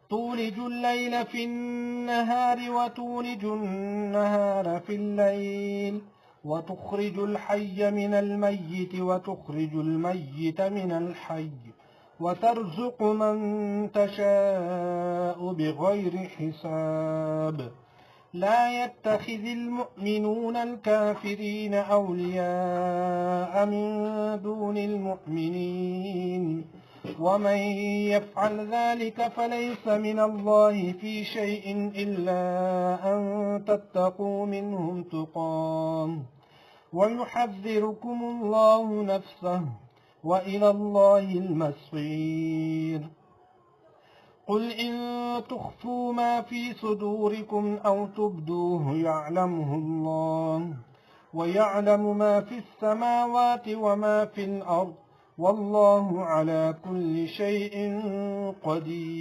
تولج الليل في النهار وتولج النهار في الليل وتخرج الحي من الميت وتخرج الميت من الحي وترزق من تشاء بغير حساب لا يتخذ المؤمنون الكافرين أولياء من دون المؤمنين ومن يفعل ذلك فليس من الله في شيء إلا أن تتقوا منهم تقام ويحذركم الله نفسه وإلى الله المصير قل إن تخفوا ما في صدوركم أو تبدوه يعلمه الله ويعلم ما في السماوات وما في الأرض والله على كل شيء قدير